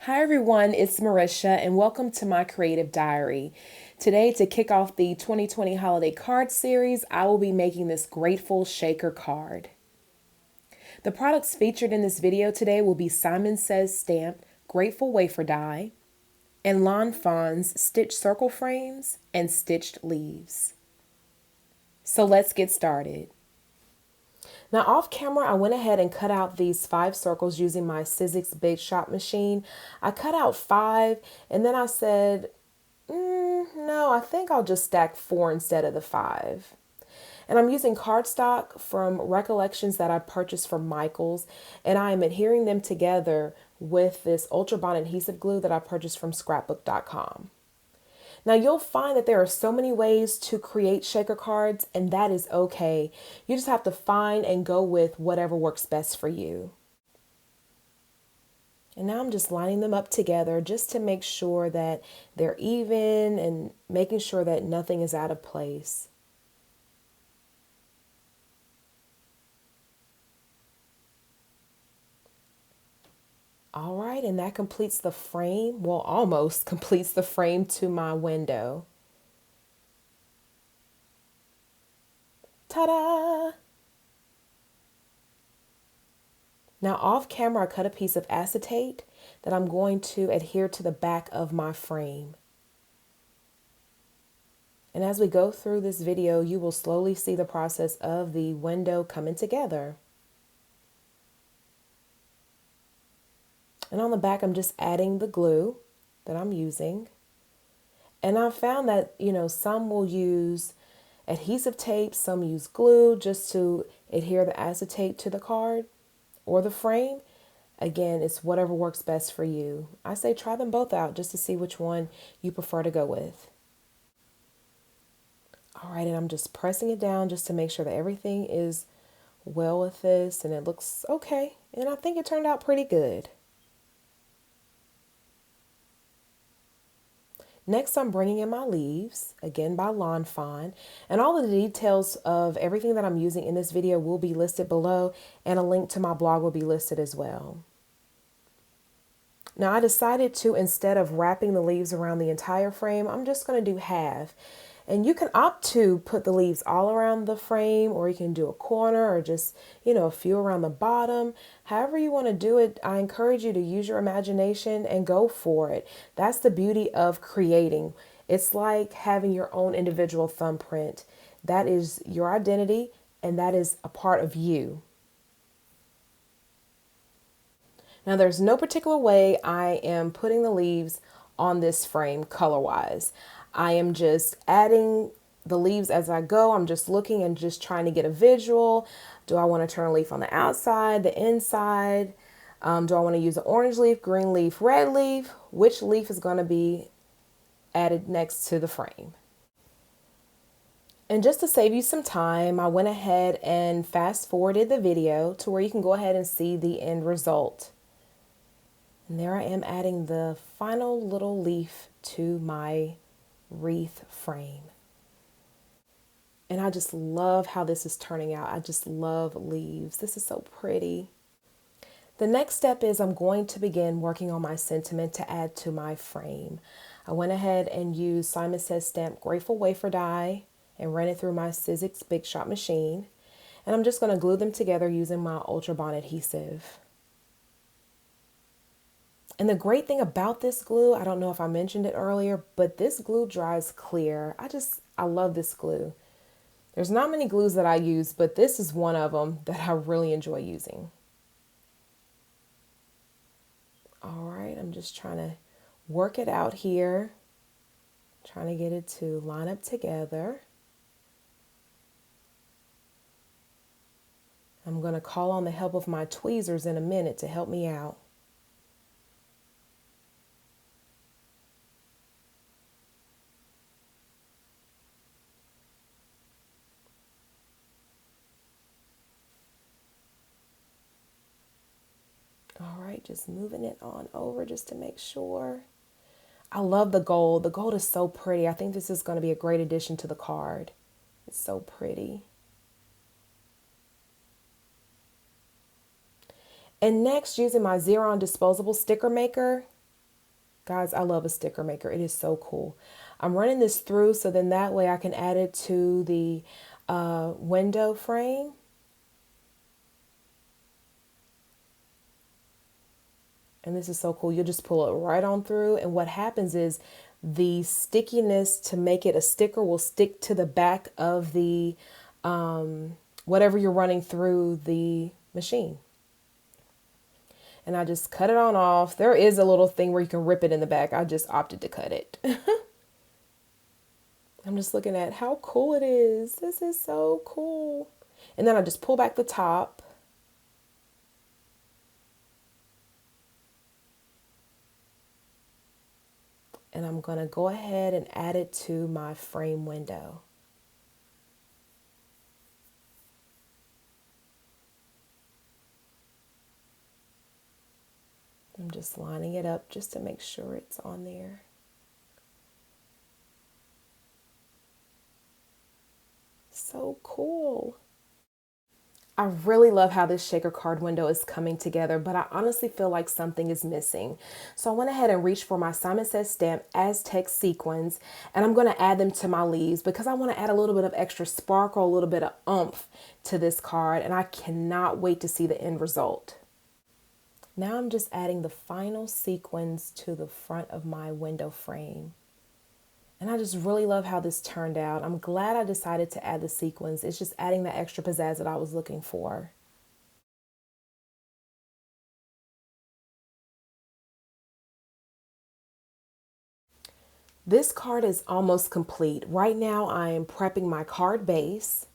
Hi everyone, it's Marisha and welcome to my creative diary. Today, to kick off the 2020 holiday card series, I will be making this grateful shaker card. The products featured in this video today will be Simon Says stamped Grateful Wafer Die and Fawn's stitched circle frames and stitched leaves. So let's get started. Now off camera, I went ahead and cut out these 5 circles using my Sizzix Big Shot machine. I cut out 5 and then I said, no, I think I'll just stack 4 instead of the 5. And I'm using cardstock from Recollections that I purchased from Michael's, and I am adhering them together with this Ultra Bond adhesive glue that I purchased from scrapbook.com. Now you'll find that there are so many ways to create shaker cards, and that is okay. You just have to find and go with whatever works best for you. And now I'm just lining them up together just to make sure that they're even and making sure that nothing is out of place. All right, and that completes the frame. Well, almost completes the frame to my window. Ta-da! Now off camera, I cut a piece of acetate that I'm going to adhere to the back of my frame. And as we go through this video, you will slowly see the process of the window coming together. And on the back, I'm just adding the glue that I'm using. And I found that, some will use adhesive tape, some use glue just to adhere the acetate to the card or the frame. Again, it's whatever works best for you. I say try them both out just to see which one you prefer to go with. All right, and I'm just pressing it down just to make sure that everything is well with this and it looks okay. And I think it turned out pretty good. Next, I'm bringing in my leaves, again by Fawn, and all of the details of everything that I'm using in this video will be listed below, and a link to my blog will be listed as well. Now, I decided to, instead of wrapping the leaves around the entire frame, I'm just going to do half. And you can opt to put the leaves all around the frame, or you can do a corner or just, a few around the bottom. However you want to do it, I encourage you to use your imagination and go for it. That's the beauty of creating. It's like having your own individual thumbprint. That is your identity, and that is a part of you. Now, there's no particular way I am putting the leaves on this frame color-wise. I am just adding the leaves as I go. I'm just looking and just trying to get a visual. Do I want to turn a leaf on the outside, the inside? Do I want to use an orange leaf, green leaf, red leaf? Which leaf is going to be added next to the frame? And just to save you some time, I went ahead and fast forwarded the video to where you can go ahead and see the end result. And there I am adding the final little leaf to my wreath frame. And I just love how this is turning out. I just love leaves. This is so pretty. The next step is I'm going to begin working on my sentiment to add to my frame. I went ahead and used Simon Says stamped Grateful Wafer Die and ran it through my Sizzix Big Shot machine. And I'm just going to glue them together using my Ultra Bond adhesive. And the great thing about this glue, I don't know if I mentioned it earlier, but this glue dries clear. I love this glue. There's not many glues that I use, but this is one of them that I really enjoy using. All right, I'm just trying to work it out here. Trying to get it to line up together. I'm going to call on the help of my tweezers in a minute to help me out. All right, just moving it on over just to make sure. I love the gold. The gold is so pretty. I think this is going to be a great addition to the card. It's so pretty. And next, using my Xyron disposable sticker maker, Guys, I love a sticker maker. It is so cool. I'm running this through so then that way I can add it to the window frame. And this is so cool. You'll just pull it right on through. And what happens is the stickiness to make it a sticker will stick to the back of the whatever you're running through the machine. And I just cut it on off. There is a little thing where you can rip it in the back. I just opted to cut it. I'm just looking at how cool it is. This is so cool. And then I just pull back the top. And I'm going to go ahead and add it to my frame window. I'm just lining it up just to make sure it's on there. So cool. I really love how this shaker card window is coming together, but I honestly feel like something is missing. So I went ahead and reached for my Simon Says Stamp Aztec Sequins, and I'm going to add them to my leaves because I want to add a little bit of extra sparkle, a little bit of oomph to this card, and I cannot wait to see the end result. Now I'm just adding the final sequins to the front of my window frame. And I just really love how this turned out. I'm glad I decided to add the sequins. It's just adding the extra pizzazz that I was looking for. This card is almost complete. Right now I am prepping my card base,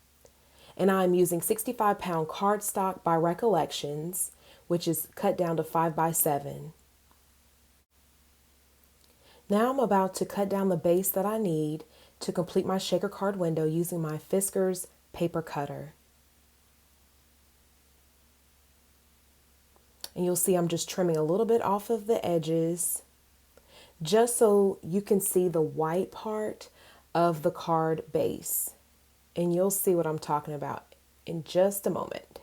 and I'm using 65-pound cardstock by Recollections, which is cut down to 5x7. Now I'm about to cut down the base that I need to complete my shaker card window using my Fiskars paper cutter. And you'll see I'm just trimming a little bit off of the edges just so you can see the white part of the card base. And you'll see what I'm talking about in just a moment.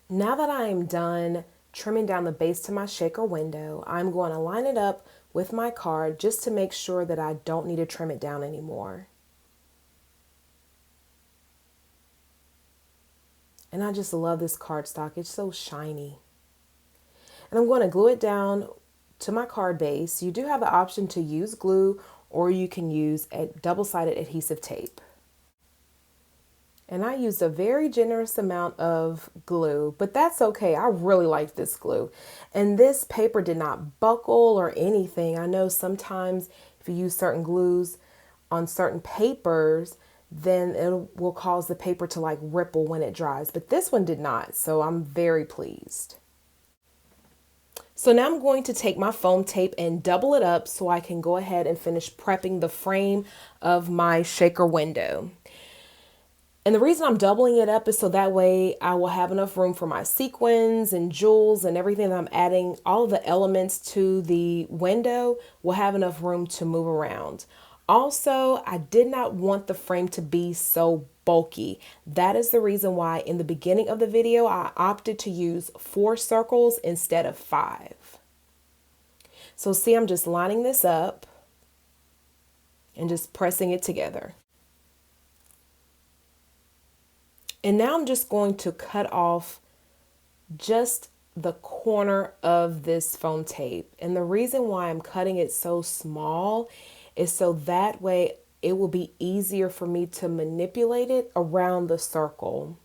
Now that I am done trimming down the base to my shaker window, I'm going to line it up with my card just to make sure that I don't need to trim it down anymore. And I just love this cardstock. It's so shiny. And I'm going to glue it down to my card base. You do have the option to use glue, or you can use a double-sided adhesive tape. And I used a very generous amount of glue, but that's okay. I really like this glue. And this paper did not buckle or anything. I know sometimes if you use certain glues on certain papers, then it will cause the paper to like ripple when it dries. But this one did not, so I'm very pleased. So now I'm going to take my foam tape and double it up so I can go ahead and finish prepping the frame of my shaker window. And the reason I'm doubling it up is so that way I will have enough room for my sequins and jewels and everything that I'm adding, all of the elements to the window will have enough room to move around. Also, I did not want the frame to be so bulky. That is the reason why in the beginning of the video, I opted to use 4 circles instead of 5. So see, I'm just lining this up and just pressing it together. And now I'm just going to cut off just the corner of this foam tape. And the reason why I'm cutting it so small is so that way it will be easier for me to manipulate it around the circle.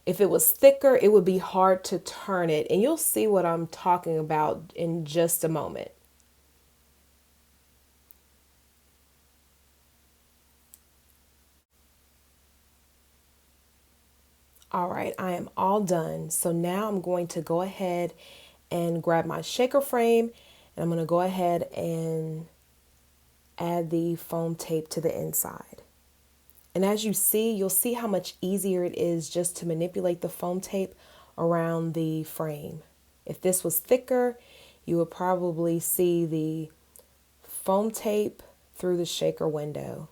If it was thicker, it would be hard to turn it. And you'll see what I'm talking about in just a moment. All right, I am all done. So now I'm going to go ahead and grab my shaker frame, and I'm going to go ahead and add the foam tape to the inside. And as you see, you'll see how much easier it is just to manipulate the foam tape around the frame. If this was thicker, you would probably see the foam tape through the shaker window,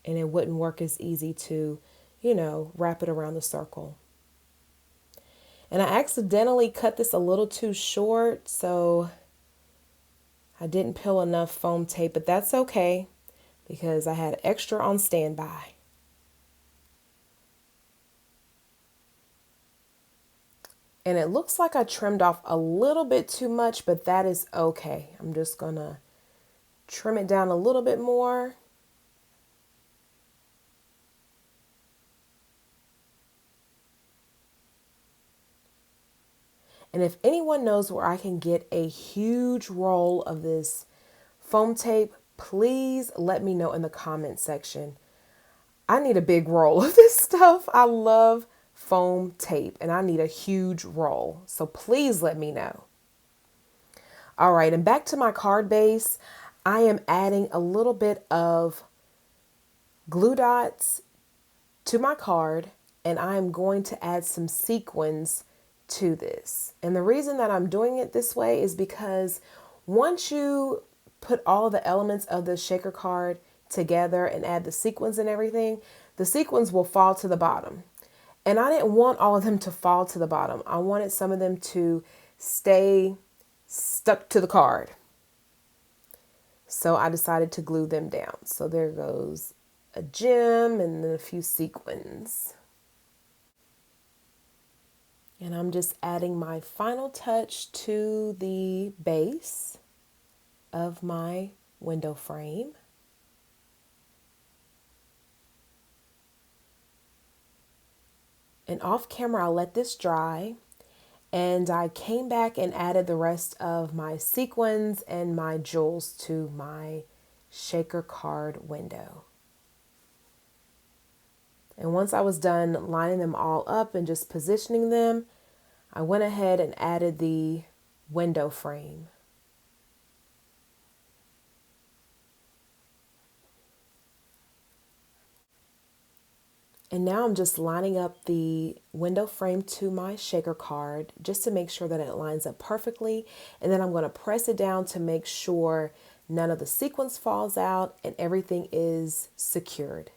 and it wouldn't work as easy to, wrap it around the circle. And I accidentally cut this a little too short, so I didn't peel enough foam tape, but that's okay because I had extra on standby. And it looks like I trimmed off a little bit too much, but that is okay. I'm just gonna trim it down a little bit more. And if anyone knows where I can get a huge roll of this foam tape, please let me know in the comment section. I need a big roll of this stuff. I love foam tape and I need a huge roll. So please let me know. All right, and back to my card base. I am adding a little bit of glue dots to my card, and I am going to add some sequins to this. And the reason that I'm doing it this way is because once you put all the elements of the shaker card together and add the sequins and everything, the sequins will fall to the bottom. And I didn't want all of them to fall to the bottom. I wanted some of them to stay stuck to the card. So I decided to glue them down. So there goes a gem and then a few sequins. And I'm just adding my final touch to the base of my window frame. And off camera, I'll let this dry. And I came back and added the rest of my sequins and my jewels to my shaker card window. And once I was done lining them all up and just positioning them, I went ahead and added the window frame. And now I'm just lining up the window frame to my shaker card just to make sure that it lines up perfectly. And then I'm going to press it down to make sure none of the sequins falls out and everything is secured.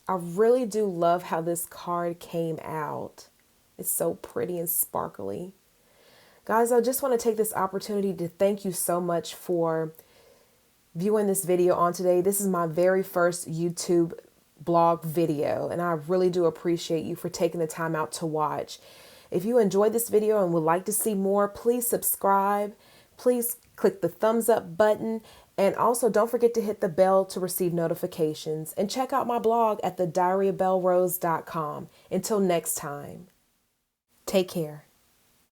I really do love how this card came out. It's so pretty and sparkly. Guys, I just want to take this opportunity to thank you so much for viewing this video on today. This is my very first YouTube blog video, and I really do appreciate you for taking the time out to watch. If you enjoyed this video and would like to see more, please subscribe. Please click the thumbs up button. And also don't forget to hit the bell to receive notifications. And check out my blog at thediaryofbellerose.com. Until next time, take care.